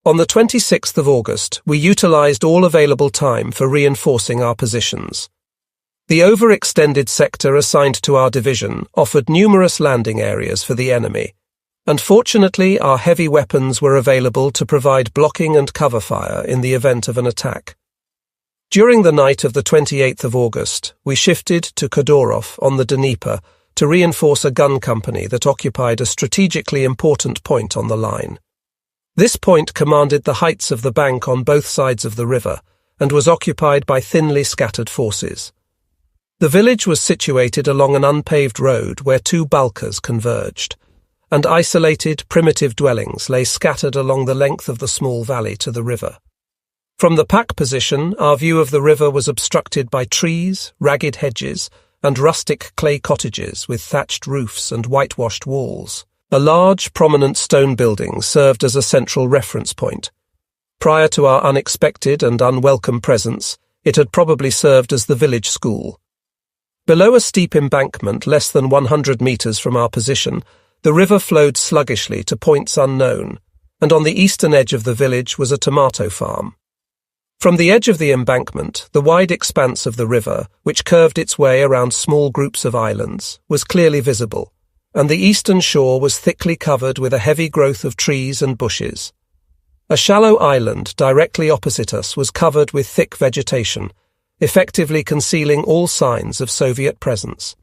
On the 26th of August, we utilized all available time for reinforcing our positions. The overextended sector assigned to our division offered numerous landing areas for the enemy, and fortunately our heavy weapons were available to provide blocking and cover fire in the event of an attack. During the night of the 28th of August, we shifted to Khordorov on the Dnieper to reinforce a gun company that occupied a strategically important point on the line. This point commanded the heights of the bank on both sides of the river and was occupied by thinly scattered forces. The village was situated along an unpaved road where two balkas converged, and isolated, primitive dwellings lay scattered along the length of the small valley to the river. From the pack position, our view of the river was obstructed by trees, ragged hedges, and rustic clay cottages with thatched roofs and whitewashed walls. A large, prominent stone building served as a central reference point. Prior to our unexpected and unwelcome presence, it had probably served as the village school. Below a steep embankment less than 100 meters from our position, the river flowed sluggishly to points unknown, and on the eastern edge of the village was a tomato farm. From the edge of the embankment, the wide expanse of the river, which curved its way around small groups of islands, was clearly visible, and the eastern shore was thickly covered with a heavy growth of trees and bushes. A shallow island directly opposite us was covered with thick vegetation, effectively concealing all signs of Soviet presence.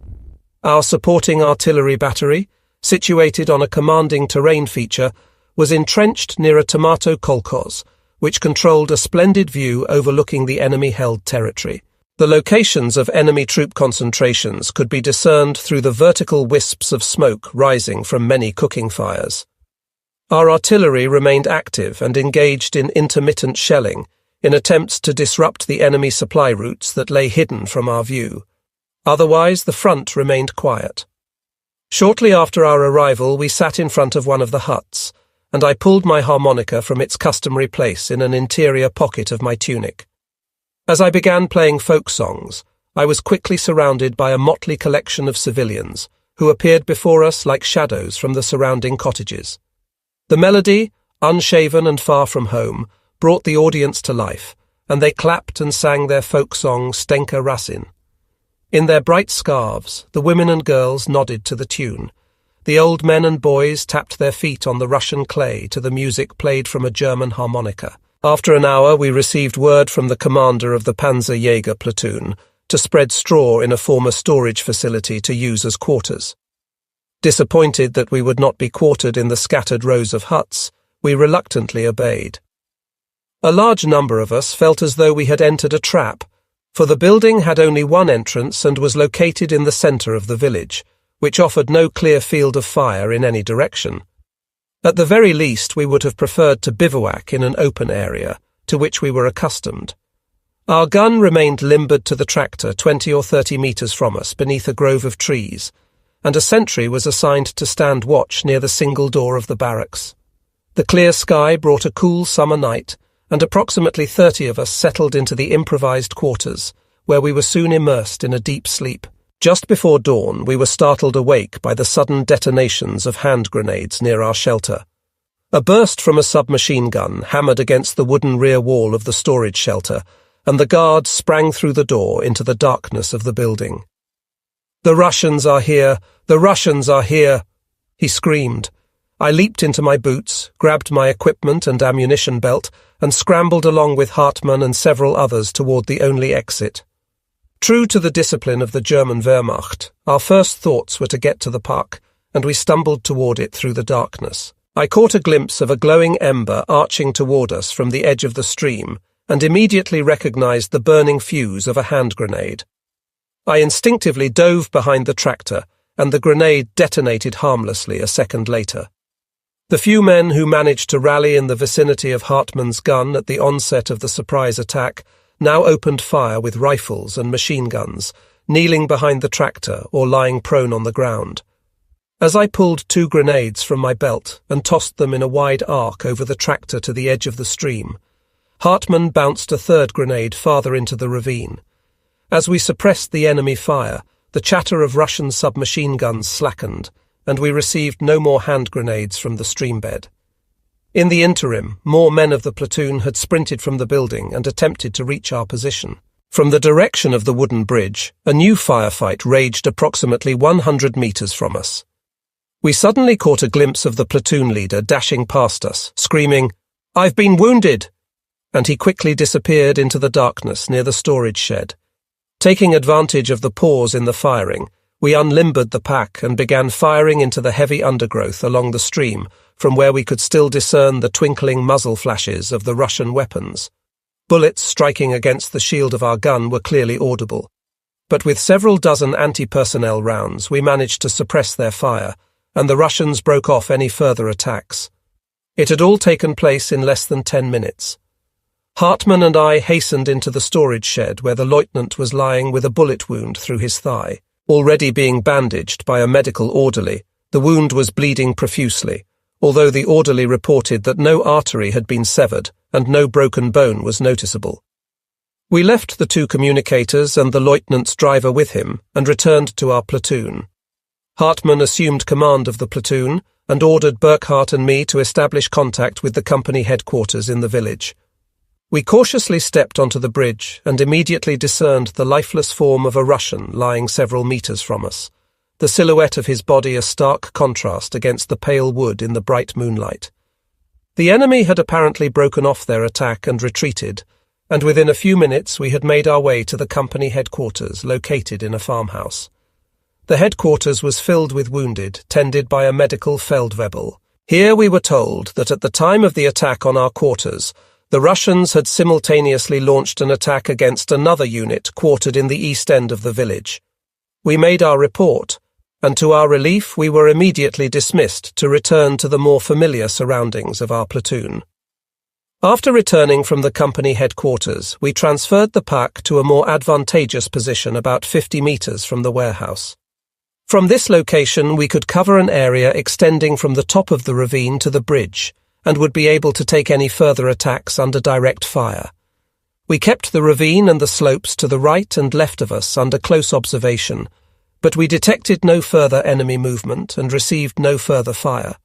Our supporting artillery battery, situated on a commanding terrain feature, was entrenched near a tomato kolkhoz, which controlled a splendid view overlooking the enemy-held territory. The locations of enemy troop concentrations could be discerned through the vertical wisps of smoke rising from many cooking fires. Our artillery remained active and engaged in intermittent shelling in attempts to disrupt the enemy supply routes that lay hidden from our view. Otherwise, the front remained quiet. Shortly after our arrival, we sat in front of one of the huts, and I pulled my harmonica from its customary place in an interior pocket of my tunic. As I began playing folk songs, I was quickly surrounded by a motley collection of civilians who appeared before us like shadows from the surrounding cottages. The melody, unshaven and far from home, brought the audience to life, and they clapped and sang their folk song Stenka Rasin. In their bright scarves, the women and girls nodded to the tune. The old men and boys tapped their feet on the Russian clay to the music played from a German harmonica. After an hour, we received word from the commander of the Panzerjäger platoon to spread straw in a former storage facility to use as quarters. Disappointed that we would not be quartered in the scattered rows of huts, we reluctantly obeyed. A large number of us felt as though we had entered a trap, for the building had only one entrance and was located in the center of the village, which offered no clear field of fire in any direction. At the very least, we would have preferred to bivouac in an open area, to which we were accustomed. Our gun remained limbered to the tractor 20 or 30 meters from us beneath a grove of trees, and a sentry was assigned to stand watch near the single door of the barracks. The clear sky brought a cool summer night, and approximately 30 of us settled into the improvised quarters, where we were soon immersed in a deep sleep. Just before dawn, we were startled awake by the sudden detonations of hand grenades near our shelter. A burst from a submachine gun hammered against the wooden rear wall of the storage shelter, and the guard sprang through the door into the darkness of the building. "The Russians are here! The Russians are here!" he screamed. I leaped into my boots, grabbed my equipment and ammunition belt, and scrambled along with Hartmann and several others toward the only exit. True to the discipline of the German Wehrmacht, our first thoughts were to get to the park, and we stumbled toward it through the darkness. I caught a glimpse of a glowing ember arching toward us from the edge of the stream, and immediately recognized the burning fuse of a hand grenade. I instinctively dove behind the tractor, and the grenade detonated harmlessly a second later. The few men who managed to rally in the vicinity of Hartmann's gun at the onset of the surprise attack now opened fire with rifles and machine guns, kneeling behind the tractor or lying prone on the ground. As I pulled 2 grenades from my belt and tossed them in a wide arc over the tractor to the edge of the stream, Hartmann bounced a 3rd grenade farther into the ravine. As we suppressed the enemy fire, the chatter of Russian submachine guns slackened, and we received no more hand grenades from the streambed. In the interim, more men of the platoon had sprinted from the building and attempted to reach our position. From the direction of the wooden bridge, a new firefight raged approximately 100 meters from us. We suddenly caught a glimpse of the platoon leader dashing past us, screaming, "I've been wounded!" and he quickly disappeared into the darkness near the storage shed. Taking advantage of the pause in the firing, we unlimbered the pack and began firing into the heavy undergrowth along the stream, from where we could still discern the twinkling muzzle flashes of the Russian weapons. Bullets striking against the shield of our gun were clearly audible, but with several dozen anti-personnel rounds we managed to suppress their fire, and the Russians broke off any further attacks. It had all taken place in less than 10 minutes. Hartmann and I hastened into the storage shed where the lieutenant was lying with a bullet wound through his thigh. Already being bandaged by a medical orderly, the wound was bleeding profusely, although the orderly reported that no artery had been severed and no broken bone was noticeable. We left the 2 communicators and the lieutenant's driver with him and returned to our platoon. Hartmann assumed command of the platoon and ordered Burkhardt and me to establish contact with the company headquarters in the village. We cautiously stepped onto the bridge and immediately discerned the lifeless form of a Russian lying several meters from us, the silhouette of his body a stark contrast against the pale wood in the bright moonlight. The enemy had apparently broken off their attack and retreated, and within a few minutes we had made our way to the company headquarters located in a farmhouse. The headquarters was filled with wounded, tended by a medical Feldwebel. Here we were told that at the time of the attack on our quarters, the Russians had simultaneously launched an attack against another unit quartered in the east end of the village. We made our report, and to our relief we were immediately dismissed to return to the more familiar surroundings of our platoon. After returning from the company headquarters, we transferred the pack to a more advantageous position about 50 meters from the warehouse. From this location we could cover an area extending from the top of the ravine to the bridge, and would be able to take any further attacks under direct fire. We kept the ravine and the slopes to the right and left of us under close observation, but we detected no further enemy movement and received no further fire.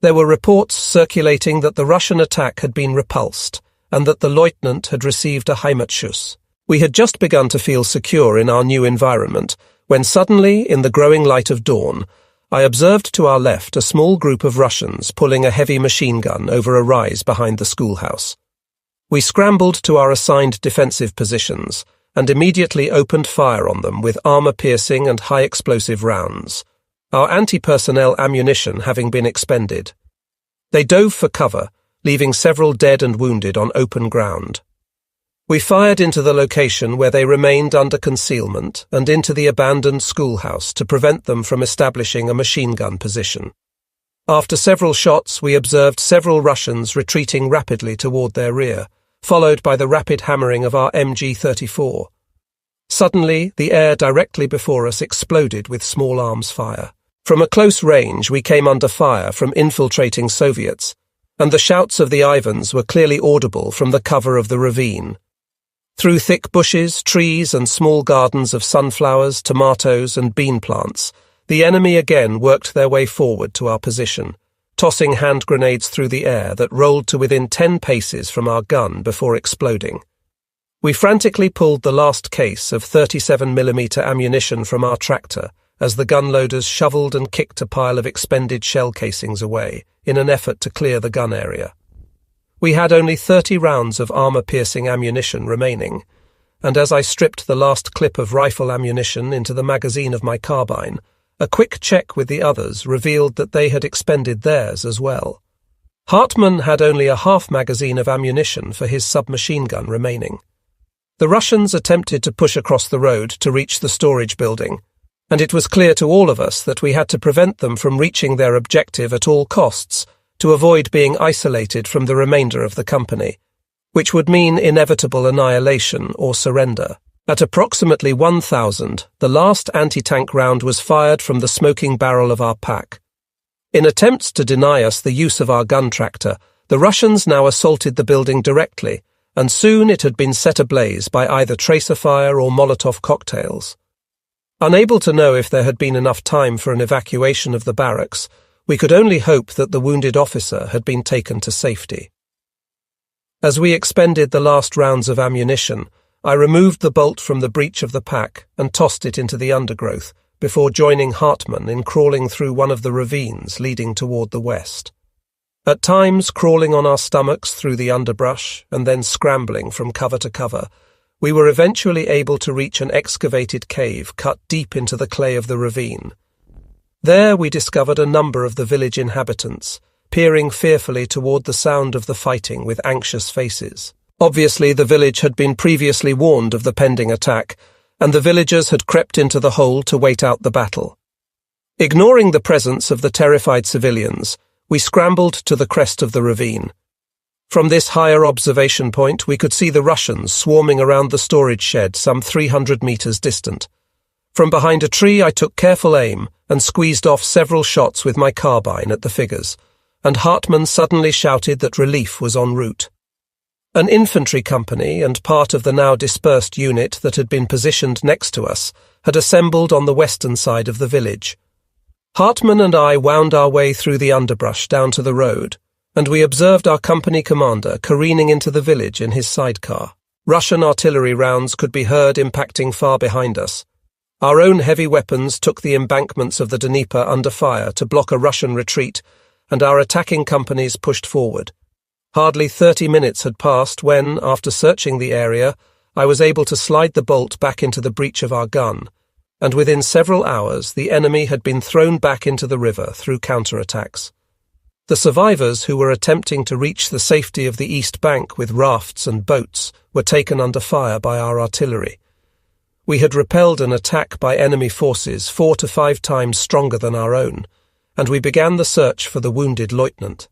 There were reports circulating that the Russian attack had been repulsed and that the lieutenant had received a Heimatschuss. We had just begun to feel secure in our new environment when suddenly, in the growing light of dawn, I observed to our left a small group of Russians pulling a heavy machine gun over a rise behind the schoolhouse. We scrambled to our assigned defensive positions and immediately opened fire on them with armor-piercing and high-explosive rounds, our anti-personnel ammunition having been expended. They dove for cover, leaving several dead and wounded on open ground. We fired into the location where they remained under concealment and into the abandoned schoolhouse to prevent them from establishing a machine gun position. After several shots, we observed several Russians retreating rapidly toward their rear, followed by the rapid hammering of our MG-34. Suddenly, the air directly before us exploded with small arms fire. From a close range, we came under fire from infiltrating Soviets, and the shouts of the Ivans were clearly audible from the cover of the ravine. Through thick bushes, trees, and small gardens of sunflowers, tomatoes, and bean plants, the enemy again worked their way forward to our position, tossing hand grenades through the air that rolled to within 10 paces from our gun before exploding. We frantically pulled the last case of 37mm ammunition from our tractor as the gun loaders shoveled and kicked a pile of expended shell casings away in an effort to clear the gun area. We had only 30 rounds of armor-piercing ammunition remaining, and as I stripped the last clip of rifle ammunition into the magazine of my carbine, a quick check with the others revealed that they had expended theirs as well. Hartmann had only a half magazine of ammunition for his submachine gun remaining. The Russians attempted to push across the road to reach the storage building, and it was clear to all of us that we had to prevent them from reaching their objective at all costs, to avoid being isolated from the remainder of the company, which would mean inevitable annihilation or surrender. At approximately 1,000, the last anti-tank round was fired from the smoking barrel of our pack. In attempts to deny us the use of our gun tractor, the Russians now assaulted the building directly, and soon it had been set ablaze by either tracer fire or Molotov cocktails. Unable to know if there had been enough time for an evacuation of the barracks, We could only hope that the wounded officer had been taken to safety. As we expended the last rounds of ammunition, I removed the bolt from the breech of the pack and tossed it into the undergrowth before joining Hartmann in crawling through one of the ravines leading toward the west. At times, crawling on our stomachs through the underbrush and then scrambling from cover to cover, we were eventually able to reach an excavated cave cut deep into the clay of the ravine. There we discovered a number of the village inhabitants, peering fearfully toward the sound of the fighting with anxious faces. Obviously, the village had been previously warned of the pending attack, and the villagers had crept into the hole to wait out the battle. Ignoring the presence of the terrified civilians, we scrambled to the crest of the ravine. From this higher observation point, we could see the Russians swarming around the storage shed some 300 meters distant. From behind a tree, I took careful aim and squeezed off several shots with my carbine at the figures, and Hartmann suddenly shouted that relief was en route. An infantry company and part of the now dispersed unit that had been positioned next to us had assembled on the western side of the village. Hartmann and I wound our way through the underbrush down to the road, and we observed our company commander careening into the village in his sidecar. Russian artillery rounds could be heard impacting far behind us. Our own heavy weapons took the embankments of the Dnieper under fire to block a Russian retreat, and our attacking companies pushed forward. Hardly 30 minutes had passed when, after searching the area, I was able to slide the bolt back into the breech of our gun, and within several hours the enemy had been thrown back into the river through counterattacks. The survivors who were attempting to reach the safety of the east bank with rafts and boats were taken under fire by our artillery. We had repelled an attack by enemy forces 4 to 5 times stronger than our own, and we began the search for the wounded lieutenant.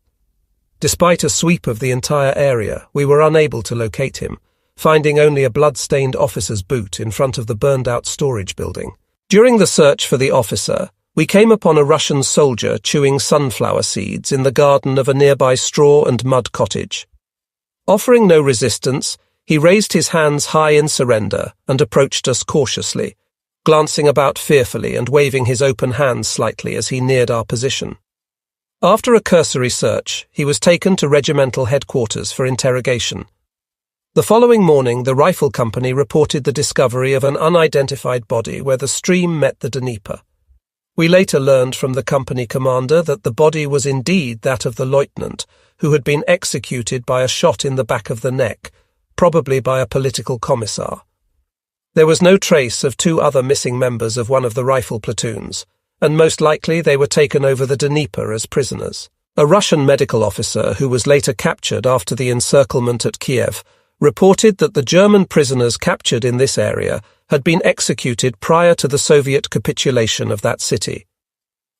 Despite a sweep of the entire area, we were unable to locate him, finding only a blood-stained officer's boot in front of the burned-out storage building. During the search for the officer, we came upon a Russian soldier chewing sunflower seeds in the garden of a nearby straw and mud cottage. Offering no resistance, he raised his hands high in surrender and approached us cautiously, glancing about fearfully and waving his open hands slightly as he neared our position. After a cursory search, he was taken to regimental headquarters for interrogation. The following morning, the rifle company reported the discovery of an unidentified body where the stream met the Dnieper. We later learned from the company commander that the body was indeed that of the lieutenant, who had been executed by a shot in the back of the neck, probably by a political commissar. There was no trace of 2 other missing members of one of the rifle platoons, and most likely they were taken over the Dnieper as prisoners. A Russian medical officer, who was later captured after the encirclement at Kiev, reported that the German prisoners captured in this area had been executed prior to the Soviet capitulation of that city.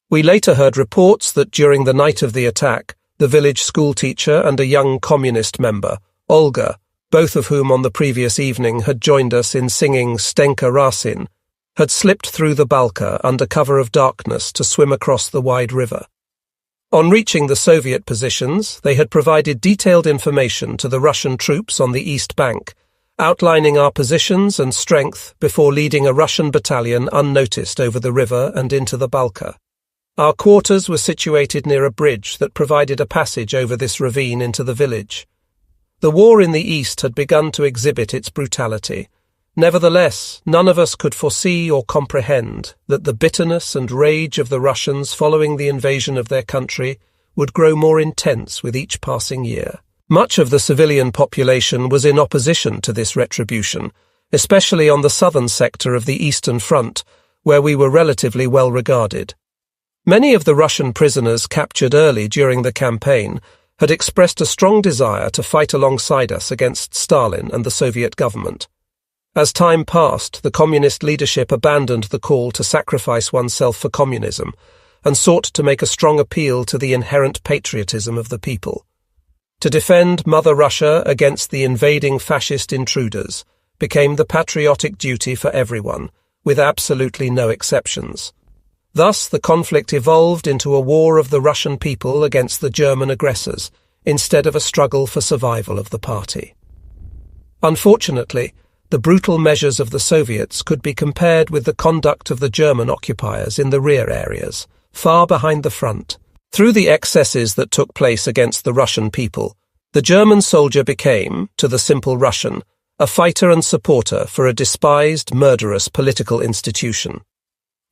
We later heard reports that during the night of the attack, the village schoolteacher and a young communist member, Olga, both of whom on the previous evening had joined us in singing Stenka Rasin, had slipped through the Balka under cover of darkness to swim across the wide river. On reaching the Soviet positions, they had provided detailed information to the Russian troops on the east bank, outlining our positions and strength before leading a Russian battalion unnoticed over the river and into the Balka. Our quarters were situated near a bridge that provided a passage over this ravine into the village. The war in the east had begun to exhibit its brutality. Nevertheless, none of us could foresee or comprehend that the bitterness and rage of the Russians following the invasion of their country would grow more intense with each passing year. Much of the civilian population was in opposition to this retribution, especially on the southern sector of the Eastern Front, where we were relatively well regarded. Many of the Russian prisoners captured early during the campaign had expressed a strong desire to fight alongside us against Stalin and the Soviet government. As time passed, the communist leadership abandoned the call to sacrifice oneself for communism and sought to make a strong appeal to the inherent patriotism of the people. To defend Mother Russia against the invading fascist intruders became the patriotic duty for everyone, with absolutely no exceptions. Thus, the conflict evolved into a war of the Russian people against the German aggressors, instead of a struggle for survival of the party. Unfortunately, the brutal measures of the Soviets could be compared with the conduct of the German occupiers in the rear areas, far behind the front, Through the excesses that took place against the Russian people, the German soldier became, to the simple Russian, a fighter and supporter for a despised, murderous political institution.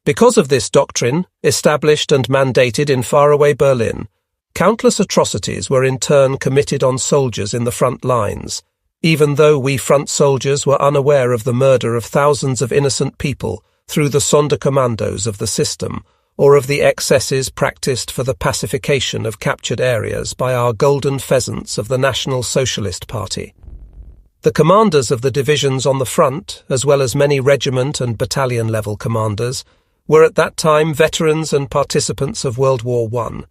Because of this doctrine, established and mandated in faraway Berlin, countless atrocities were in turn committed on soldiers in the front lines, even though we front soldiers were unaware of the murder of thousands of innocent people through the Sonderkommandos of the system, or of the excesses practiced for the pacification of captured areas by our golden pheasants of the National Socialist Party. The commanders of the divisions on the front, as well as many regiment and battalion-level commanders, were at that time veterans and participants of World War I,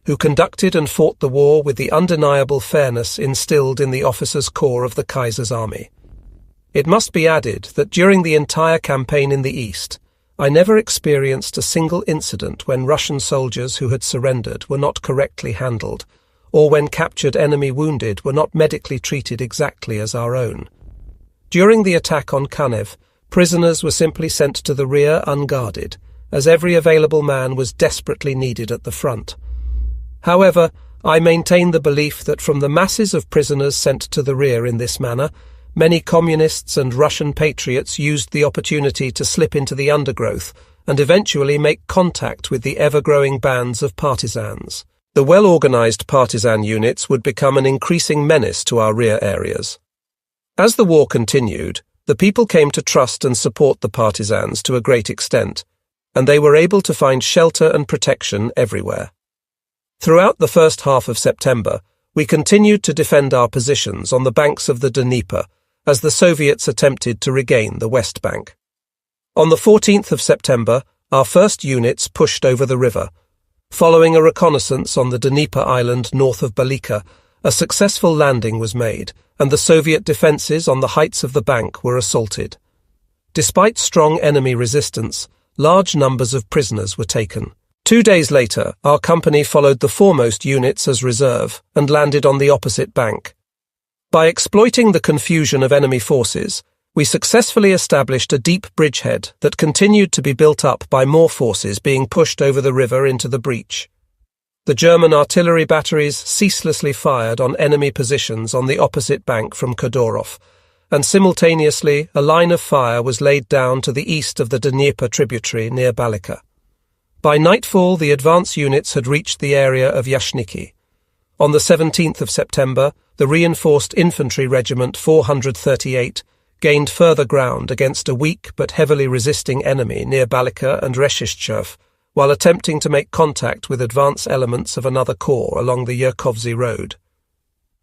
who conducted and fought the war with the undeniable fairness instilled in the officers' corps of the Kaiser's army. It must be added that during the entire campaign in the East, I never experienced a single incident when Russian soldiers who had surrendered were not correctly handled, or when captured enemy wounded were not medically treated exactly as our own. During the attack on Kanev, prisoners were simply sent to the rear unguarded, as every available man was desperately needed at the front. However, I maintain the belief that from the masses of prisoners sent to the rear in this manner, many communists and Russian patriots used the opportunity to slip into the undergrowth and eventually make contact with the ever-growing bands of partisans. The well-organized partisan units would become an increasing menace to our rear areas. As the war continued, the people came to trust and support the partisans to a great extent, and they were able to find shelter and protection everywhere. Throughout the first half of September, we continued to defend our positions on the banks of the Dnieper, as the Soviets attempted to regain the West Bank. On the 14th of September, our first units pushed over the river. Following a reconnaissance on the Dnieper island north of Balika, a successful landing was made, and the Soviet defences on the heights of the bank were assaulted. Despite strong enemy resistance, large numbers of prisoners were taken. 2 days later, our company followed the foremost units as reserve and landed on the opposite bank. By exploiting the confusion of enemy forces, we successfully established a deep bridgehead that continued to be built up by more forces being pushed over the river into the breach. The German artillery batteries ceaselessly fired on enemy positions on the opposite bank from Khordorov, and simultaneously a line of fire was laid down to the east of the Dnieper tributary near Balika. By nightfall, the advance units had reached the area of Yashniki. On the 17th of September, the reinforced Infantry Regiment 438 gained further ground against a weak but heavily resisting enemy near Balika and Reshishchev, while attempting to make contact with advance elements of another corps along the Yerkovzy road.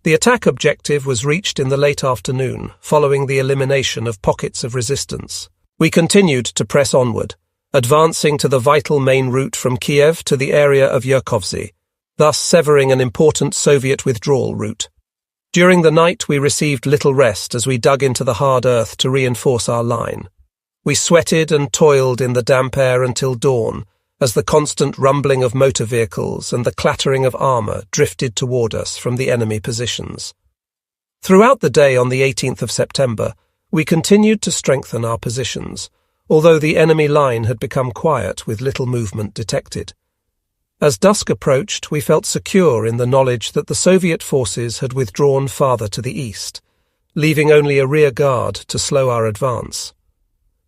The attack objective was reached in the late afternoon, following the elimination of pockets of resistance. We continued to press onward, advancing to the vital main route from Kiev to the area of Yerkovzy, thus severing an important Soviet withdrawal route. During the night, we received little rest as we dug into the hard earth to reinforce our line. We sweated and toiled in the damp air until dawn, as the constant rumbling of motor vehicles and the clattering of armour drifted toward us from the enemy positions. Throughout the day on the 18th of September, we continued to strengthen our positions, although the enemy line had become quiet with little movement detected. As dusk approached, we felt secure in the knowledge that the Soviet forces had withdrawn farther to the east, leaving only a rear guard to slow our advance.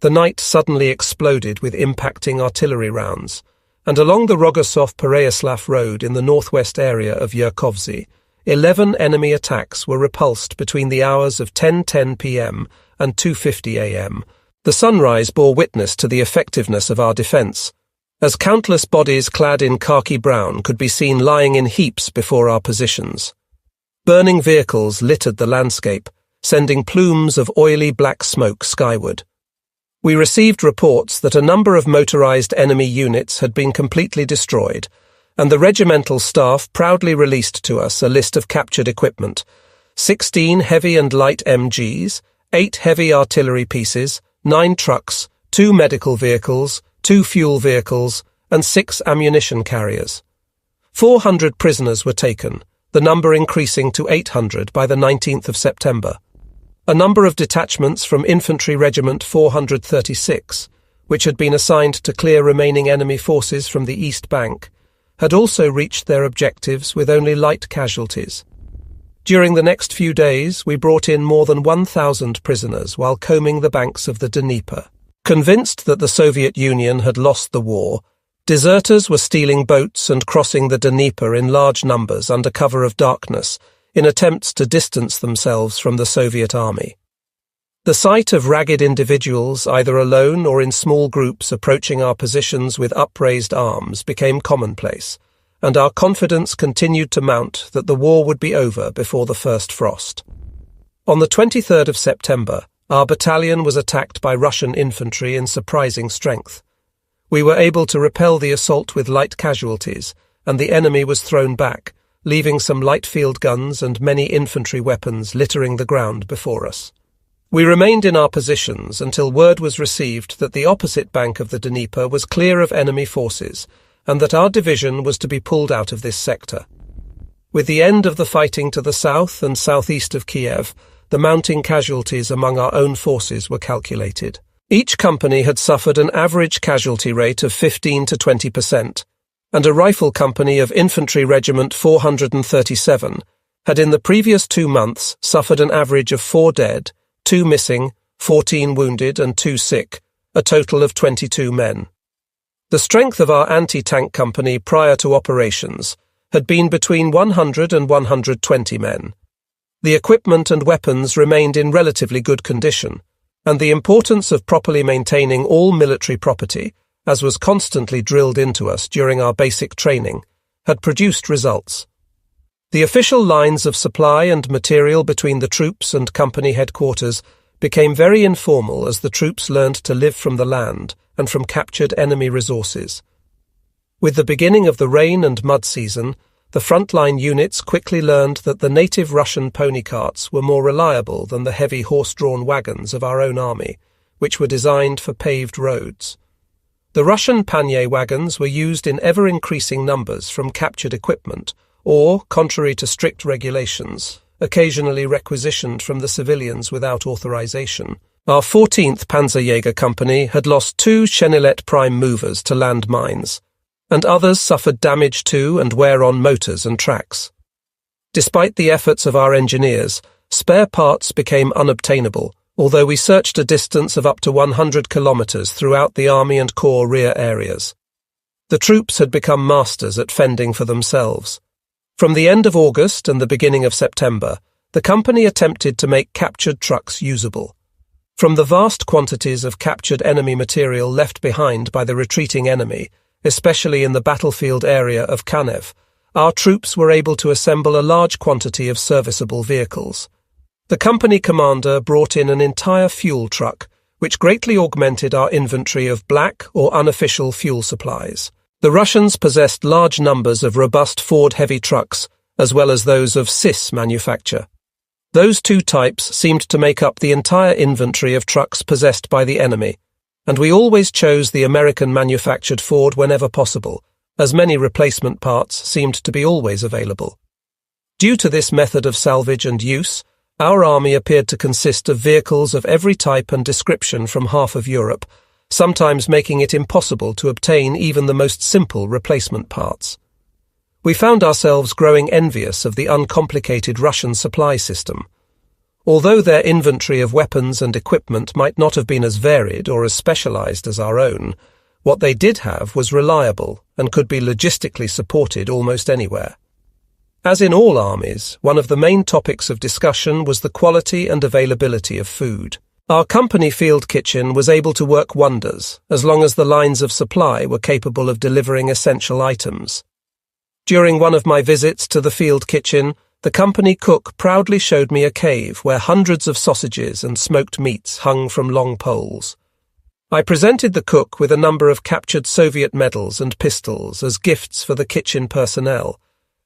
The night suddenly exploded with impacting artillery rounds, and along the Rogosov-Pereyaslav road in the northwest area of Yerkovzy, 11 enemy attacks were repulsed between the hours of 10:10 p.m. and 2:50 a.m. The sunrise bore witness to the effectiveness of our defence, as countless bodies clad in khaki brown could be seen lying in heaps before our positions. Burning vehicles littered the landscape, sending plumes of oily black smoke skyward. We received reports that a number of motorized enemy units had been completely destroyed, and the regimental staff proudly released to us a list of captured equipment: 16 heavy and light MGs, 8 heavy artillery pieces, 9 trucks, 2 medical vehicles, 2 fuel vehicles, and 6 ammunition carriers. 400 prisoners were taken, the number increasing to 800 by the 19th of September. A number of detachments from Infantry Regiment 436, which had been assigned to clear remaining enemy forces from the east bank, had also reached their objectives with only light casualties. During the next few days, we brought in more than 1,000 prisoners while combing the banks of the Dnieper. Convinced that the Soviet Union had lost the war, deserters were stealing boats and crossing the Dnieper in large numbers under cover of darkness in attempts to distance themselves from the Soviet army. The sight of ragged individuals, either alone or in small groups approaching our positions with upraised arms, became commonplace, and our confidence continued to mount that the war would be over before the first frost. On the 23rd of September, our battalion was attacked by Russian infantry in surprising strength. We were able to repel the assault with light casualties, and the enemy was thrown back, leaving some light field guns and many infantry weapons littering the ground before us. We remained in our positions until word was received that the opposite bank of the Dnieper was clear of enemy forces, and that our division was to be pulled out of this sector. With the end of the fighting to the south and southeast of Kiev, the mounting casualties among our own forces were calculated. Each company had suffered an average casualty rate of 15 to 20%, and a rifle company of Infantry Regiment 437 had in the previous 2 months suffered an average of 4 dead, 2 missing, 14 wounded and 2 sick, a total of 22 men. The strength of our anti-tank company prior to operations had been between 100 and 120 men. The equipment and weapons remained in relatively good condition, and the importance of properly maintaining all military property, as was constantly drilled into us during our basic training, had produced results. The official lines of supply and material between the troops and company headquarters became very informal as the troops learned to live from the land and from captured enemy resources. With the beginning of the rain and mud season, the frontline units quickly learned that the native Russian pony carts were more reliable than the heavy horse-drawn wagons of our own army, which were designed for paved roads. The Russian pannier wagons were used in ever-increasing numbers from captured equipment, or, contrary to strict regulations, occasionally requisitioned from the civilians without authorization. Our 14th Panzerjäger Company had lost 2 Chenilette prime movers to land mines, and others suffered damage to and wear on motors and tracks. Despite the efforts of our engineers, spare parts became unobtainable, although we searched a distance of up to 100 kilometers throughout the Army and Corps rear areas. The troops had become masters at fending for themselves. From the end of August and the beginning of September, the company attempted to make captured trucks usable. From the vast quantities of captured enemy material left behind by the retreating enemy, especially in the battlefield area of Kanev, our troops were able to assemble a large quantity of serviceable vehicles. The company commander brought in an entire fuel truck, which greatly augmented our inventory of black or unofficial fuel supplies. The Russians possessed large numbers of robust Ford heavy trucks, as well as those of Cis manufacture. Those 2 types seemed to make up the entire inventory of trucks possessed by the enemy, and we always chose the American-manufactured Ford whenever possible, as many replacement parts seemed to be always available. Due to this method of salvage and use, our army appeared to consist of vehicles of every type and description from half of Europe, sometimes making it impossible to obtain even the most simple replacement parts. We found ourselves growing envious of the uncomplicated Russian supply system. Although their inventory of weapons and equipment might not have been as varied or as specialized as our own, what they did have was reliable and could be logistically supported almost anywhere. As in all armies, one of the main topics of discussion was the quality and availability of food. Our company field kitchen was able to work wonders as long as the lines of supply were capable of delivering essential items. During one of my visits to the field kitchen, the company cook proudly showed me a cave where hundreds of sausages and smoked meats hung from long poles. I presented the cook with a number of captured Soviet medals and pistols as gifts for the kitchen personnel,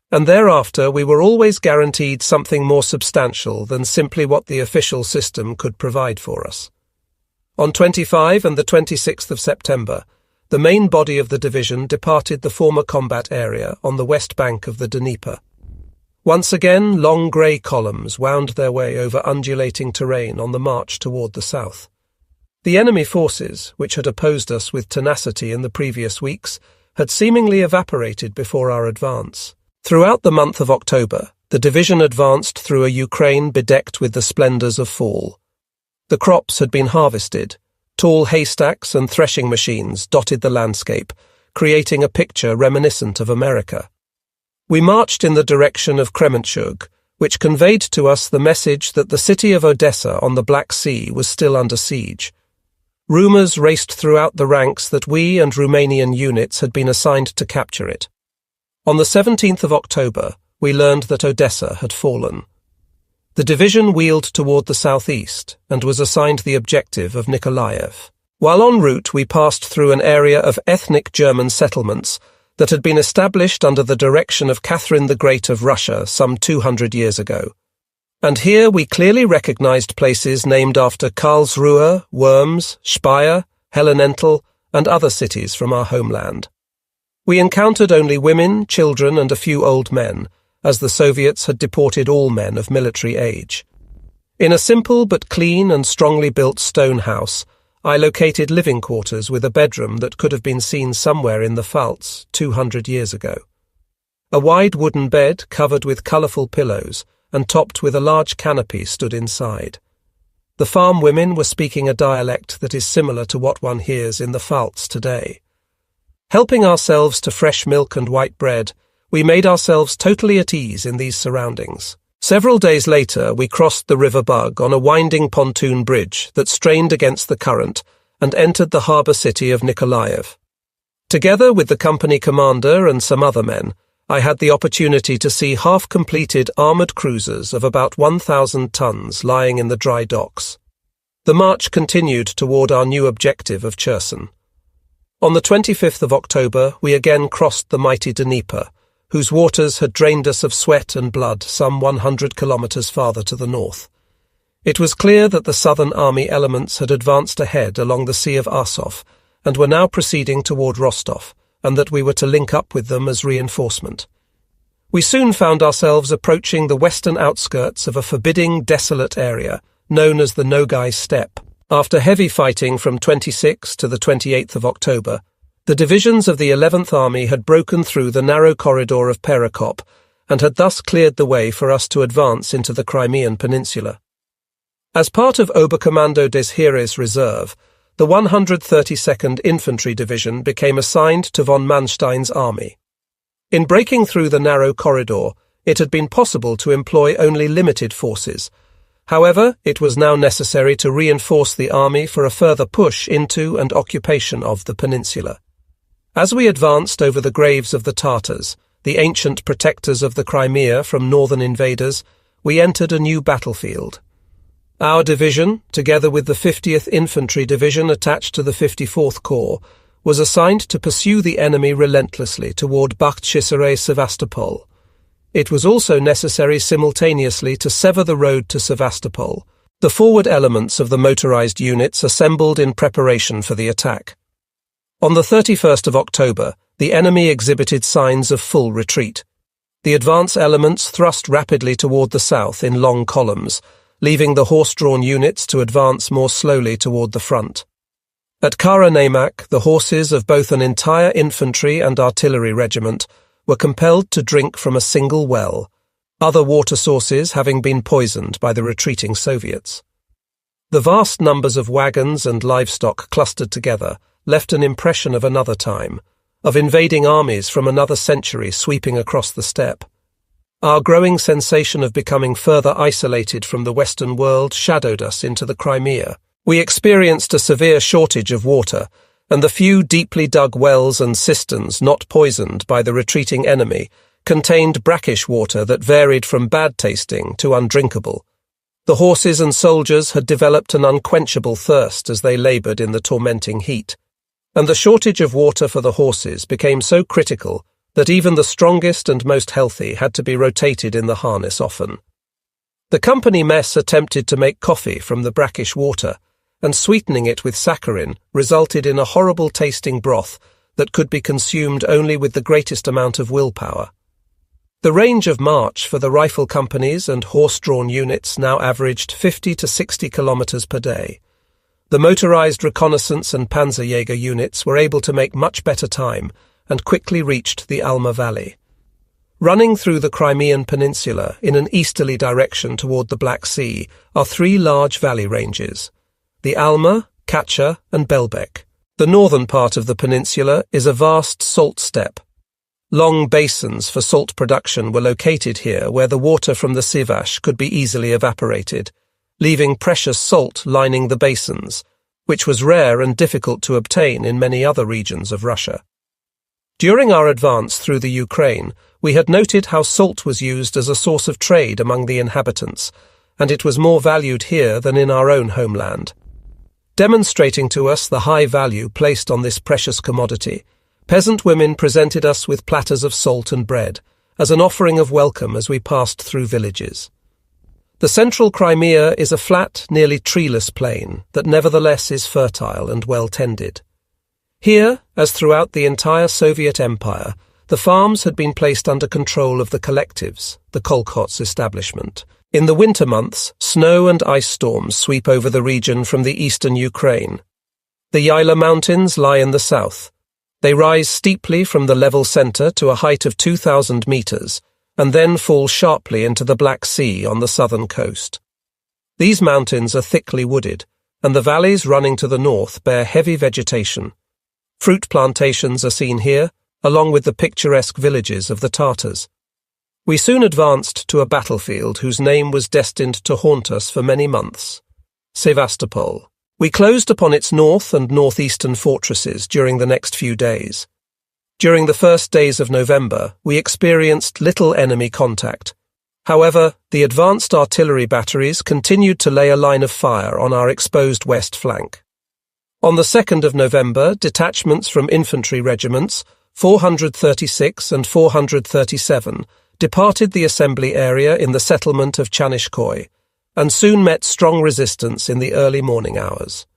and thereafter we were always guaranteed something more substantial than simply what the official system could provide for us. On 25 and the 26th of September, the main body of the division departed the former combat area on the west bank of the Dnieper. Once again, long grey columns wound their way over undulating terrain on the march toward the south. The enemy forces, which had opposed us with tenacity in the previous weeks, had seemingly evaporated before our advance. Throughout the month of October, the division advanced through a Ukraine bedecked with the splendors of fall. The crops had been harvested. Tall haystacks and threshing machines dotted the landscape, creating a picture reminiscent of America. We marched in the direction of Kremenchug, which conveyed to us the message that the city of Odessa on the Black Sea was still under siege. Rumours raced throughout the ranks that we and Romanian units had been assigned to capture it. On the 17th of October, we learned that Odessa had fallen. The division wheeled toward the southeast and was assigned the objective of Nikolaev. While en route, we passed through an area of ethnic German settlements that had been established under the direction of Catherine the Great of Russia some 200 years ago. And here we clearly recognized places named after Karlsruhe, Worms, Speyer, Hellenental, and other cities from our homeland. We encountered only women, children, and a few old men, as the Soviets had deported all men of military age. In a simple but clean and strongly built stone house, I located living quarters with a bedroom that could have been seen somewhere in the Pfalz 200 years ago. A wide wooden bed covered with colourful pillows and topped with a large canopy stood inside. The farm women were speaking a dialect that is similar to what one hears in the Pfalz today. Helping ourselves to fresh milk and white bread, we made ourselves totally at ease in these surroundings. Several days later, we crossed the River Bug on a winding pontoon bridge that strained against the current and entered the harbour city of Nikolaev. Together with the company commander and some other men, I had the opportunity to see half-completed armoured cruisers of about 1,000 tons lying in the dry docks. The march continued toward our new objective of Cherson. On the 25th of October, we again crossed the mighty Dnieper, whose waters had drained us of sweat and blood some 100 kilometres farther to the north. It was clear that the Southern Army elements had advanced ahead along the Sea of Azov and were now proceeding toward Rostov, and that we were to link up with them as reinforcement. We soon found ourselves approaching the western outskirts of a forbidding, desolate area known as the Nogai Steppe. After heavy fighting from 26th to the 28th of October, the divisions of the 11th Army had broken through the narrow corridor of Perekop and had thus cleared the way for us to advance into the Crimean Peninsula. As part of Oberkommando des Heeres Reserve, the 132nd Infantry Division became assigned to von Manstein's army. In breaking through the narrow corridor, it had been possible to employ only limited forces. However, it was now necessary to reinforce the army for a further push into and occupation of the peninsula. As we advanced over the graves of the Tatars, the ancient protectors of the Crimea from northern invaders, we entered a new battlefield. Our division, together with the 50th Infantry Division attached to the 54th Corps, was assigned to pursue the enemy relentlessly toward Bakhchisare Sevastopol. It was also necessary simultaneously to sever the road to Sevastopol, the forward elements of the motorized units assembled in preparation for the attack. On the 31st of October, the enemy exhibited signs of full retreat. The advance elements thrust rapidly toward the south in long columns, leaving the horse-drawn units to advance more slowly toward the front. At Kara Namak, the horses of both an entire infantry and artillery regiment were compelled to drink from a single well, other water sources having been poisoned by the retreating Soviets. The vast numbers of wagons and livestock clustered together left an impression of another time, of invading armies from another century sweeping across the steppe. Our growing sensation of becoming further isolated from the Western world shadowed us into the Crimea. We experienced a severe shortage of water, and the few deeply dug wells and cisterns not poisoned by the retreating enemy contained brackish water that varied from bad tasting to undrinkable. The horses and soldiers had developed an unquenchable thirst as they laboured in the tormenting heat, and the shortage of water for the horses became so critical that even the strongest and most healthy had to be rotated in the harness often. The company mess attempted to make coffee from the brackish water, and sweetening it with saccharin resulted in a horrible-tasting broth that could be consumed only with the greatest amount of willpower. The range of march for the rifle companies and horse-drawn units now averaged 50 to 60 kilometers per day. The motorized reconnaissance and Panzerjäger units were able to make much better time and quickly reached the Alma Valley. Running through the Crimean Peninsula in an easterly direction toward the Black Sea are three large valley ranges: the Alma, Kacha, and Belbek. The northern part of the peninsula is a vast salt steppe. Long basins for salt production were located here, where the water from the Sivash could be easily evaporated, leaving precious salt lining the basins, which was rare and difficult to obtain in many other regions of Russia. During our advance through the Ukraine, we had noted how salt was used as a source of trade among the inhabitants, and it was more valued here than in our own homeland. Demonstrating to us the high value placed on this precious commodity, peasant women presented us with platters of salt and bread, as an offering of welcome as we passed through villages. The central Crimea is a flat, nearly treeless plain that nevertheless is fertile and well tended. Here, as throughout the entire Soviet Empire, the farms had been placed under control of the collectives, the kolkhoz establishment. In the winter months, snow and ice storms sweep over the region from the eastern Ukraine. The Yaila Mountains lie in the south. They rise steeply from the level center to a height of 2,000 meters, and then fall sharply into the Black Sea on the southern coast. These mountains are thickly wooded, and the valleys running to the north bear heavy vegetation. Fruit plantations are seen here, along with the picturesque villages of the Tartars. We soon advanced to a battlefield whose name was destined to haunt us for many months: Sevastopol. We closed upon its north and northeastern fortresses during the next few days. During the first days of November, we experienced little enemy contact. However, the advanced artillery batteries continued to lay a line of fire on our exposed west flank. On the 2nd of November, detachments from infantry regiments 436 and 437 departed the assembly area in the settlement of Chanishkoy, and soon met strong resistance in the early morning hours.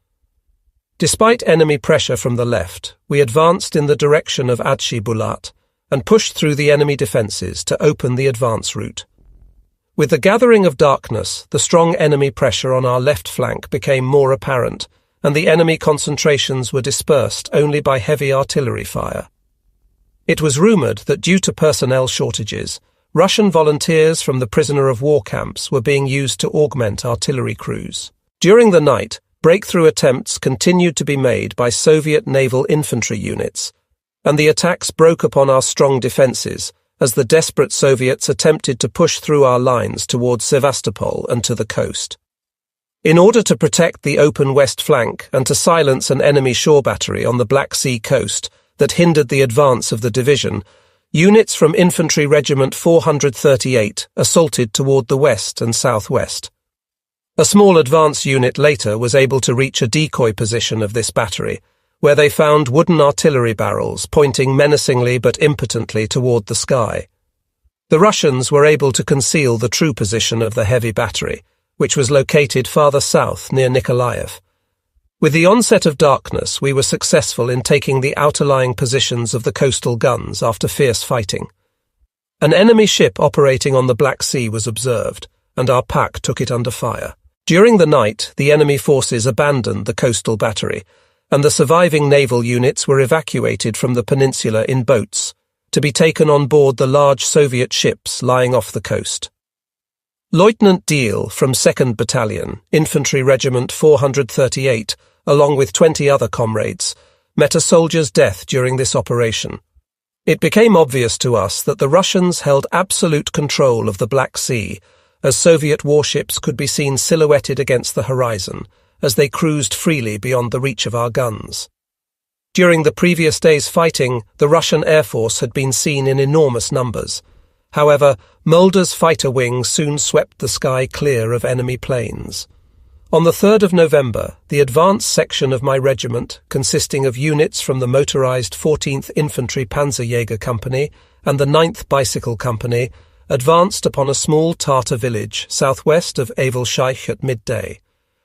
Despite enemy pressure from the left, we advanced in the direction of Adshi Bulat and pushed through the enemy defences to open the advance route. With the gathering of darkness, the strong enemy pressure on our left flank became more apparent, and the enemy concentrations were dispersed only by heavy artillery fire. It was rumoured that due to personnel shortages, Russian volunteers from the prisoner of war camps were being used to augment artillery crews. During the night, breakthrough attempts continued to be made by Soviet naval infantry units, and the attacks broke upon our strong defences as the desperate Soviets attempted to push through our lines towards Sevastopol and to the coast. In order to protect the open west flank and to silence an enemy shore battery on the Black Sea coast that hindered the advance of the division, units from Infantry Regiment 438 assaulted toward the west and southwest. A small advance unit later was able to reach a decoy position of this battery, where they found wooden artillery barrels pointing menacingly but impotently toward the sky. The Russians were able to conceal the true position of the heavy battery, which was located farther south near Nikolaev. With the onset of darkness, we were successful in taking the outer-lying positions of the coastal guns after fierce fighting. An enemy ship operating on the Black Sea was observed, and our pack took it under fire. During the night, the enemy forces abandoned the coastal battery, and the surviving naval units were evacuated from the peninsula in boats, to be taken on board the large Soviet ships lying off the coast. Lieutenant Deal from 2nd Battalion, Infantry Regiment 438, along with 20 other comrades, met a soldier's death during this operation. It became obvious to us that the Russians held absolute control of the Black Sea, as Soviet warships could be seen silhouetted against the horizon as they cruised freely beyond the reach of our guns. During the previous day's fighting, the Russian Air Force had been seen in enormous numbers. However, Mulder's fighter wing soon swept the sky clear of enemy planes. On the 3rd of November, the advance section of my regiment, consisting of units from the motorized 14th Infantry Panzerjäger Company and the 9th Bicycle Company, advanced upon a small Tartar village southwest of Avelshych at midday,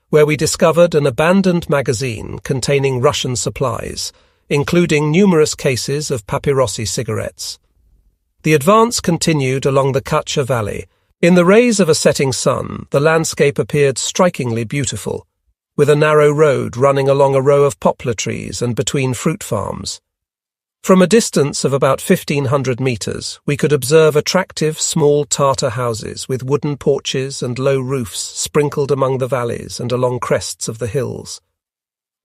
where we discovered an abandoned magazine containing Russian supplies, including numerous cases of papyrosi cigarettes. The advance continued along the Kacha Valley. In the rays of a setting sun, the landscape appeared strikingly beautiful, with a narrow road running along a row of poplar trees and between fruit farms. From a distance of about 1,500 meters, we could observe attractive small Tartar houses with wooden porches and low roofs sprinkled among the valleys and along crests of the hills.